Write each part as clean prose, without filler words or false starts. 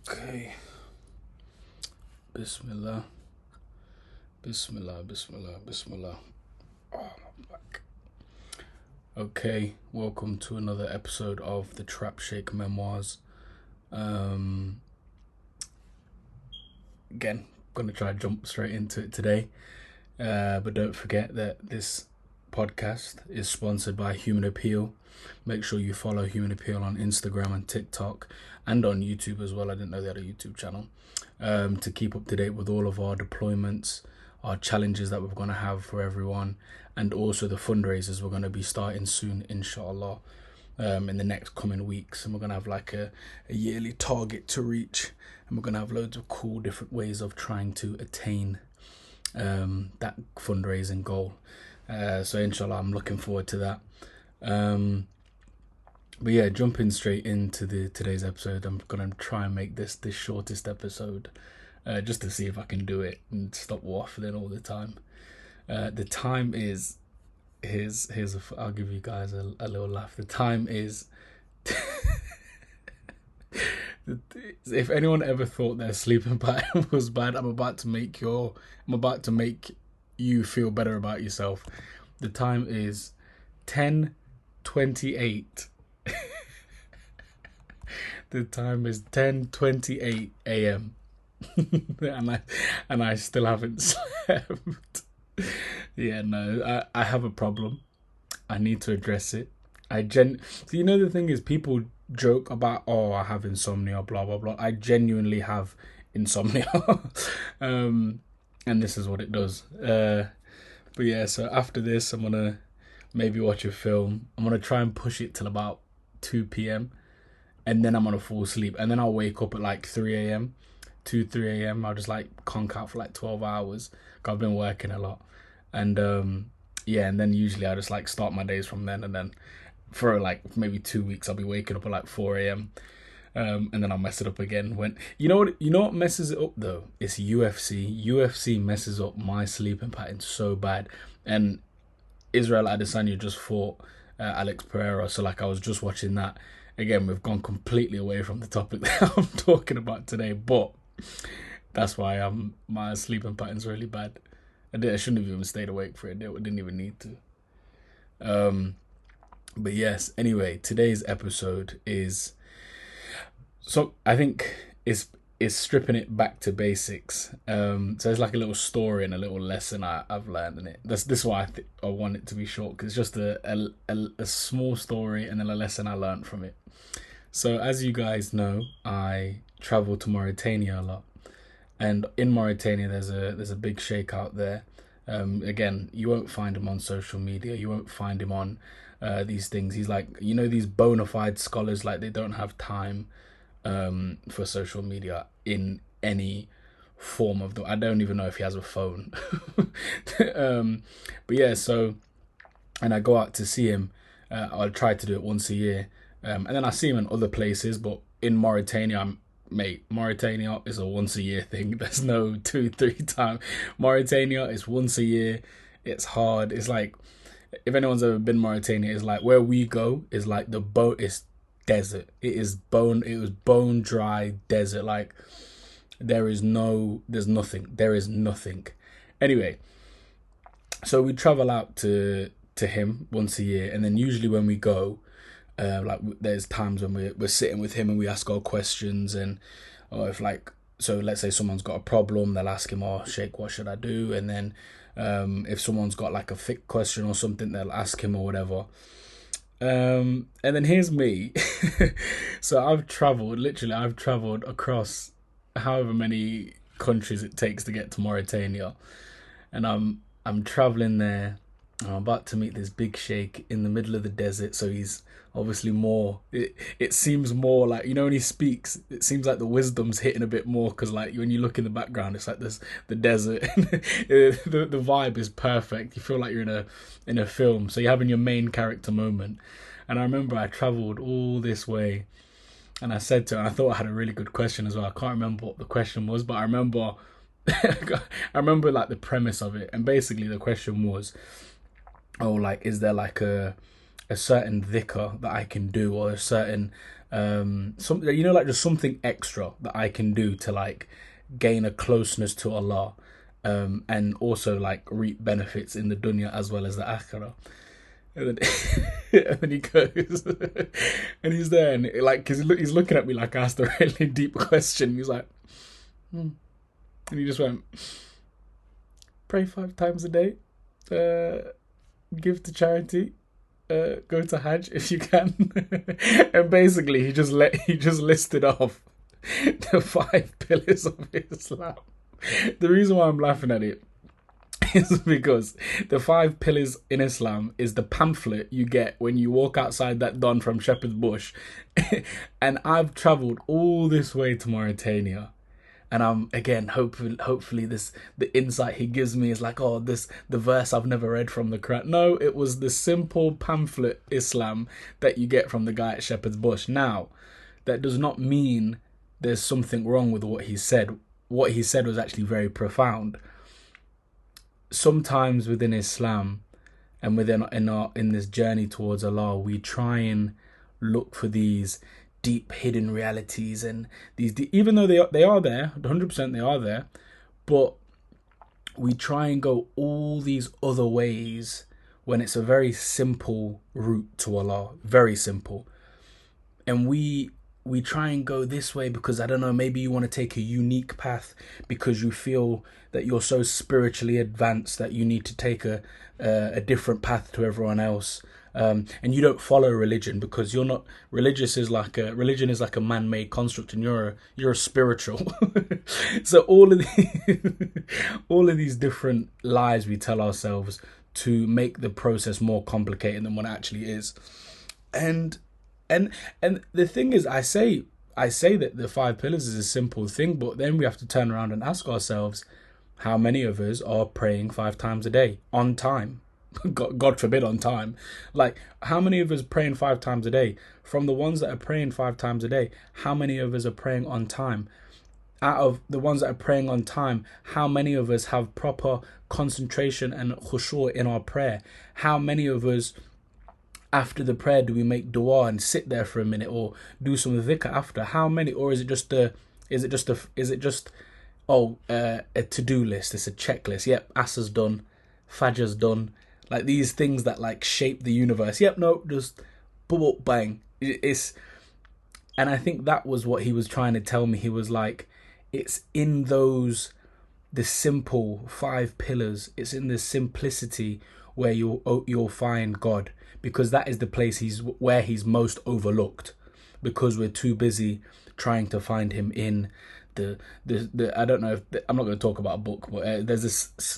Okay. Bismillah. Bismillah, Bismillah, Bismillah. Oh, my back. Okay, welcome to another episode of the Trap Shake Memoirs. Again, gonna try to jump straight into it today. But don't forget that this podcast is sponsored by Human Appeal. Make sure you follow Human Appeal on Instagram and TikTok and on YouTube as well. I didn't know they had a YouTube channel. To keep up to date with all of our deployments, our challenges that we're going to have for everyone, and also the fundraisers we're going to be starting soon, inshallah, in the next coming weeks. And we're going to have like a yearly target to reach, and we're going to have loads of cool different ways of trying to attain that fundraising goal. So inshallah, I'm looking forward to that. But yeah, jumping straight into today's episode, I'm gonna try and make this the shortest episode, just to see if I can do it and stop waffling all the time. The time is I'll give you guys a little laugh. The time is if anyone ever thought their sleeping pattern was bad, I'm about to make you feel better about yourself. The time is 10:28. The time is 10:28 a.m. and I still haven't slept. Yeah, no, I have a problem. I need to address it. So you know, the thing is, people joke about, oh, I have insomnia, blah blah blah. I genuinely have insomnia. And this is what it does. But yeah, so after this, I'm gonna maybe watch a film. I'm gonna try and push it till about 2 p.m. and then I'm gonna fall asleep, and then I'll wake up at like 3 a.m. 3 a.m. I'll just like conk out for like 12 hours. I've been working a lot, and yeah, and then usually I just like start my days from then, and then for like maybe 2 weeks I'll be waking up at like 4 a.m. And then I'll mess it up again. When you know what messes it up though? It's UFC. UFC messes up my sleeping pattern so bad. And Israel Adesanya just fought Alex Pereira, so like I was just watching that. Again, we've gone completely away from the topic that I'm talking about today, but that's why my sleeping pattern's really bad. I shouldn't have even stayed awake for it. I didn't even need to. But yes, anyway, today's episode is, so I think is stripping it back to basics. So it's like a little story and a little lesson I've learned in it. This is why I want it to be short, because it's just a small story and then a lesson I learned from it. So as you guys know, I travel to Mauritania a lot, and in Mauritania there's a big sheikh out there. Again, you won't find him on social media. You won't find him on these things. He's like, you know, these bona fide scholars, like they don't have time for social media in any form of I don't even know if he has a phone. But yeah, so, and I go out to see him. I try to do it once a year, and then I see him in other places. But in Mauritania, Mauritania is a once a year thing. There's no 2-3 times. Mauritania is once a year. It's hard. It's like, if anyone's ever been Mauritania, it's like where we go is like the boat is desert. It was bone dry desert. Like there's nothing. Anyway, so we travel out to him once a year, and then usually when we go, like there's times when we're sitting with him and we ask our questions, and or if like, so let's say someone's got a problem, they'll ask him, oh Sheikh, what should I do? And then if someone's got like a thick question or something, they'll ask him or whatever. And then here's me. So I've traveled across however many countries it takes to get to Mauritania, and I'm traveling there. I'm about to meet this big sheikh in the middle of the desert, so he's obviously more, it seems more like, you know, when he speaks, it seems like the wisdom's hitting a bit more, because like when you look in the background, it's like the desert. the vibe is perfect. You feel like you're in a film, so you're having your main character moment. And I remember I travelled all this way, and I said to her, and I thought I had a really good question as well. I can't remember what the question was, but I remember like the premise of it, and basically the question was, oh, like, is there like a a certain dhikr that I can do, or a certain some, you know, like just something extra that I can do to like gain a closeness to Allah, and also like reap benefits in the dunya as well as the akhirah. And then, and then he goes, and he's there, and like, cause he's looking at me like I asked a really deep question. He's like, and he just went, pray 5 times a day, give to charity, go to Hajj if you can, and basically he just listed off the 5 pillars of Islam. The reason why I'm laughing at it is because the 5 pillars in Islam is the pamphlet you get when you walk outside that don from Shepherd's Bush. And I've travelled all this way to Mauritania, and I'm again hopefully the insight he gives me is like, oh, the verse I've never read from the Quran. No, it was the simple pamphlet Islam that you get from the guy at Shepherd's Bush. Now, that does not mean there's something wrong with what he said. What he said was actually very profound. Sometimes within Islam and within in this journey towards Allah, we try and look for these deep hidden realities, and these even though they are there, 100% they are there, but we try and go all these other ways when it's a very simple route to Allah, very simple. And we try and go this way because, I don't know, maybe you want to take a unique path because you feel that you're so spiritually advanced that you need to take a different path to everyone else. And you don't follow religion because you're not religious. Religion is like a man-made construct, and you're a spiritual. So all of these different lies we tell ourselves to make the process more complicated than what it actually is. And the thing is, I say that the 5 pillars is a simple thing, but then we have to turn around and ask ourselves, how many of us are praying 5 times a day on time? God forbid on time. Like, how many of us praying 5 times a day? From the ones that are praying 5 times a day, how many of us are praying on time? Out of the ones that are praying on time, how many of us have proper concentration and khushu' in our prayer? How many of us, after the prayer, do we make dua and sit there for a minute or do some dhikr after? How many? Or is it just a to-do list? It's a checklist. Yep, Asr's done, Fajr's done. Like these things that like shape the universe. Yep, no, just boop, bang. And I think that was what he was trying to tell me. He was like, it's in the simple 5 pillars. It's in the simplicity where you'll find God, because that is the place where he's most overlooked, because we're too busy trying to find him in the I don't know if I'm not going to talk about a book, but there's this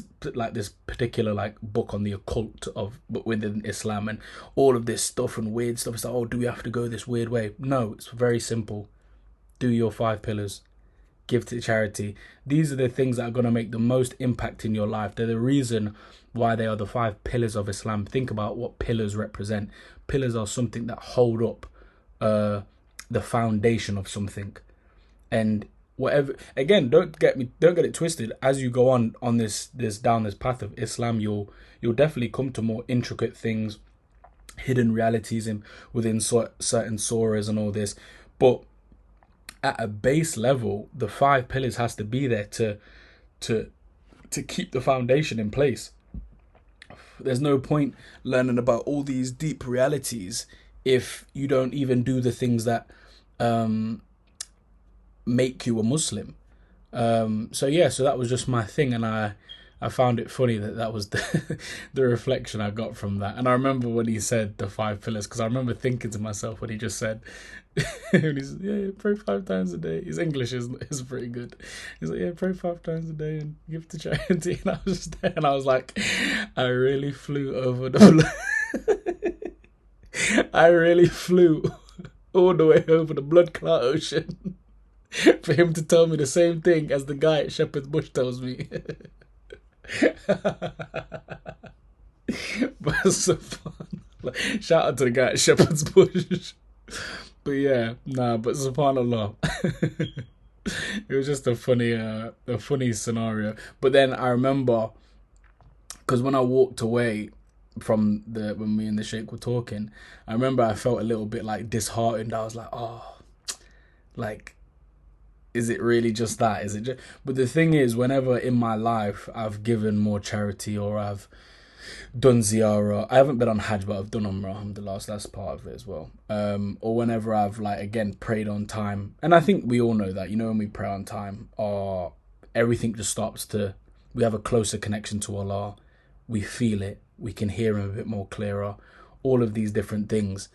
particular like book on the occult but within Islam, and all of this stuff and weird stuff. It's like, oh, do we have to go this weird way? No, it's very simple. Do your 5 pillars. Give to charity. These are the things that are going to make the most impact in your life. They're the reason why they are the 5 pillars of Islam. Think about what pillars represent. Pillars are something that hold up the foundation of something. And whatever, again, don't get it twisted. As you go on this down this path of Islam, you'll definitely come to more intricate things, hidden realities within certain surahs and all this. But at a base level, the 5 pillars has to be there to keep the foundation in place. There's no point learning about all these deep realities if you don't even do the things that make you a Muslim. So that was just my thing, and I found it funny that was the reflection I got from that. And I remember when he said the 5 pillars, because I remember thinking to myself when he just said, and he said, pray 5 times a day. His English is pretty good. He's like, pray 5 times a day and give to charity. And I was just there, and I was like, I really flew over I really flew all the way over the blood clot ocean for him to tell me the same thing as the guy at Shepherd's Bush tells me. But so fun. Shout out to the guy at Shepherd's Bush. But but subhanallah. It was just a funny scenario. But then I remember, because when I walked away, from the when me and the Sheikh were talking, I remember I felt a little bit like disheartened. I was like, oh, like, is it really just that? Is it just? But the thing is, whenever in my life I've given more charity or I've done ziyarah, I haven't been on Hajj, but I've done Umrah, alhamdulillah, so that's part of it as well. Or whenever I've like again prayed on time, and I think we all know that, when we pray on time, everything just stops to. We have a closer connection to Allah. We feel it. We can hear Him a bit more clearer. All of these different things.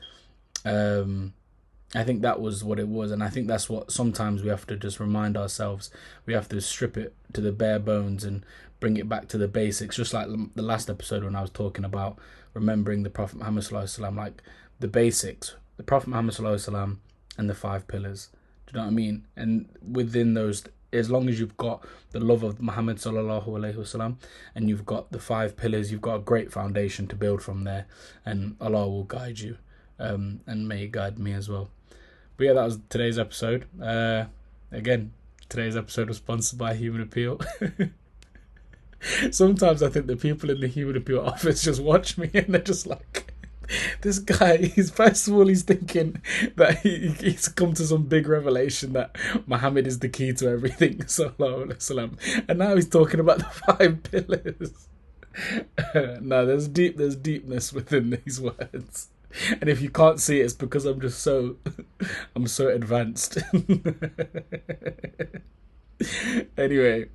I think that was what it was, and I think that's what sometimes we have to just remind ourselves. We have to strip it to the bare bones and bring it back to the basics, just like the last episode when I was talking about remembering the Prophet Muhammad Sallallahu Alaihi Wasallam, like the basics, the Prophet Muhammad Sallallahu Alaihi Wasallam and the 5 pillars. Do you know what I mean? And within those, as long as you've got the love of Muhammad Sallallahu Alaihi Wasallam and you've got the 5 pillars, you've got a great foundation to build from there, and Allah will guide you, and may He guide me as well. But yeah, that was today's episode. Again, today's episode was sponsored by Human Appeal. Sometimes I think the people in the Human Appeal office just watch me and they're just like, this guy, first of all, he's thinking that he's come to some big revelation that Muhammad is the key to everything, sallallahu alaihi wasallam, and now he's talking about the 5 pillars. No, there's deepness within these words. And if you can't see it, it's because I'm so advanced. Anyway,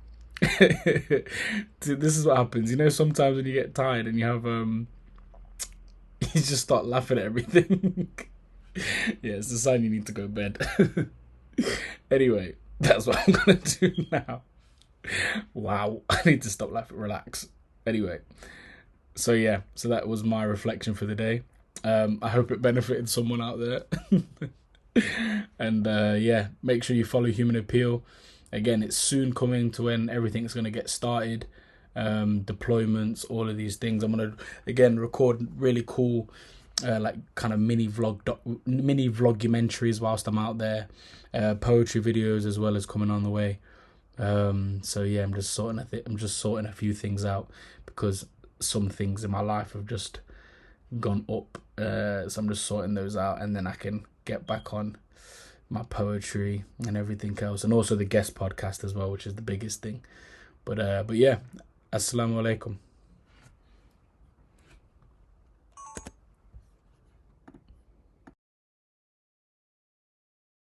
this is what happens. Sometimes when you get tired and you have you just start laughing at everything. Yeah, it's a sign you need to go to bed. Anyway, that's what I'm gonna do now. Wow, I need to stop laughing, relax. Anyway, so that was my reflection for the day. I hope it benefited someone out there. And make sure you follow Human Appeal. Again, it's soon coming to when everything's going to get started. Deployments, all of these things. I'm going to again record really cool like kind of mini vlogumentaries whilst I'm out there. Poetry videos as well as coming on the way. I'm just sorting a few things out because some things in my life have just gone up, so I'm just sorting those out, and then I can get back on my poetry and everything else, and also the guest podcast as well, which is the biggest thing. But yeah, assalamu alaikum.